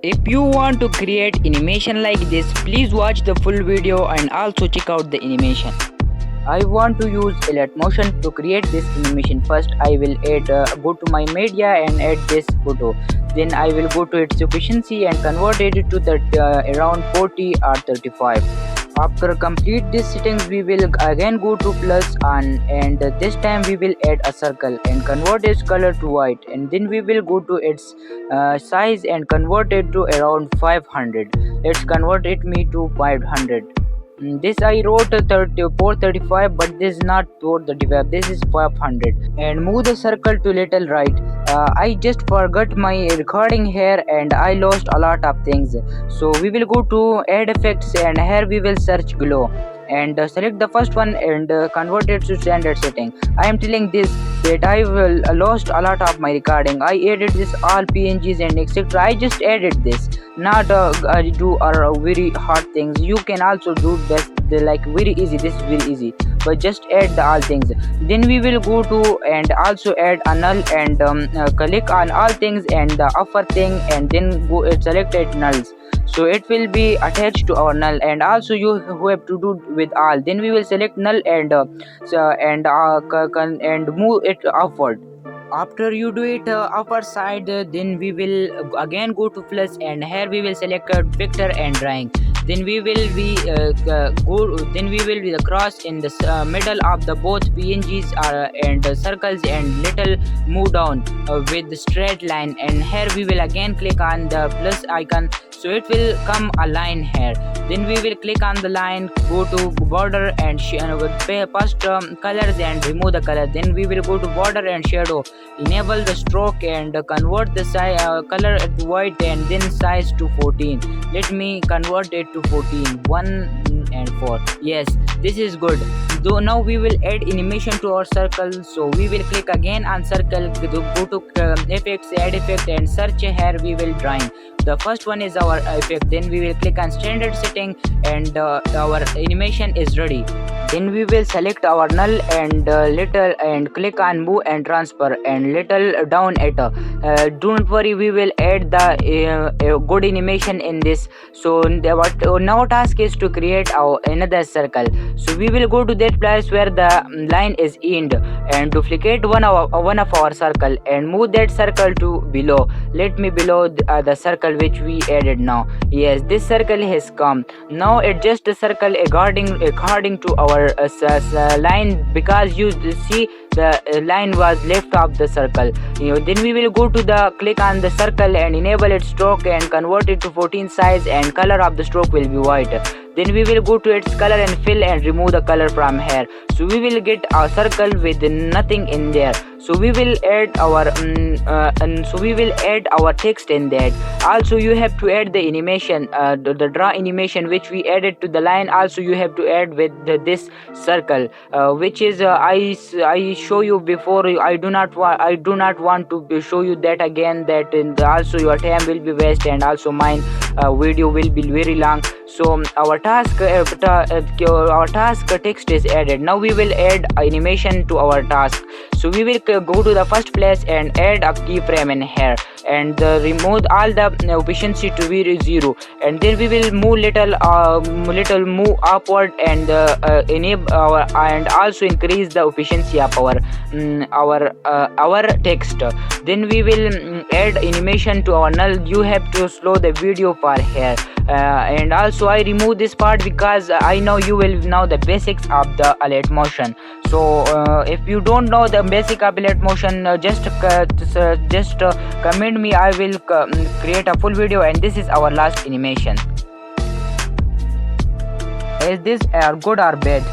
If you want to create animation like this, please watch the full video and also check out the animation. I want to use Elite Motion to create this animation. First I will go to my media and add this photo. Then I will go to its efficiency and convert it to the around 40 or 35. After complete these settings, we will again go to plus and this time we will add a circle and convert its color to white, and then we will go to its size and convert it to around 500. Let's convert it me to 500. This I wrote 435, but this is not 435, this is 500. And move the circle to little right. I just forgot my recording here and I lost a lot of things. So we will go to add effects and here we will search glow and select the first one and convert it to standard setting. I am telling this that I will lost a lot of my recording. I added this all PNGs and etc. I just added this, not do very hard things. You can also do this like very easy. This is very easy, but just add the all things. Then we will go to and also add a null and click on all things and the upper thing and then go select it nulls, so it will be attached to our null. And also you have to do with all. Then we will select null and and move it upward. After you do it upper side, then we will again go to plus and here we will select vector and drawing. Then we will be then we will be the cross in the middle of the both PNGs and circles and little move down with the straight line, and here we will again click on the plus icon, so it will come a line here. Then we will click on the line, go to border and first colors and remove the color. Then we will go to border and shadow, enable the stroke and convert the color to white and then size to 14. Let me convert it to 14, 1 and 4. Yes, this is good. Though now we will add animation to our circle, so we will click again on circle, go to effects, add effect and search. Here we will drawing. The first one is our effect. Then we will click on standard setting and our animation is ready. Then we will select our null and little and click on move and transfer and little down at don't worry, we will add the good animation in this. So now task is to create our another circle. So we will go to that place where the line is end and duplicate one of our circle and move that circle to below. Let me below the circle which we added now. Yes, this circle has come. Now adjust the circle according to our line, because you see the line was left of the circle. Then we will go to the click on the circle and enable its stroke and convert it to 14 size and color of the stroke will be white. Then we will go to its color and fill and remove the color from here, so we will get a circle with nothing in there. So we will add our text in that. Also you have to add the animation, the draw animation which we added to the line. Also you have to add with this circle which is I show you before. I do not want to show you that again, that also your time will be waste and also mine video will be very long. So our task text is added. Now we will add animation to our task. So we will go to the first place and add a keyframe in here and remove all the efficiency to be 0, and then we will move little move upward and enable and also increase the efficiency of our text. Then we will add animation to our null. You have to slow the video for here. And also I remove this part because I know you will know the basics of the Elite Motion. So if you don't know the basic of Elite Motion, just comment me. I will create a full video, and this is our last animation. Is this good or bad?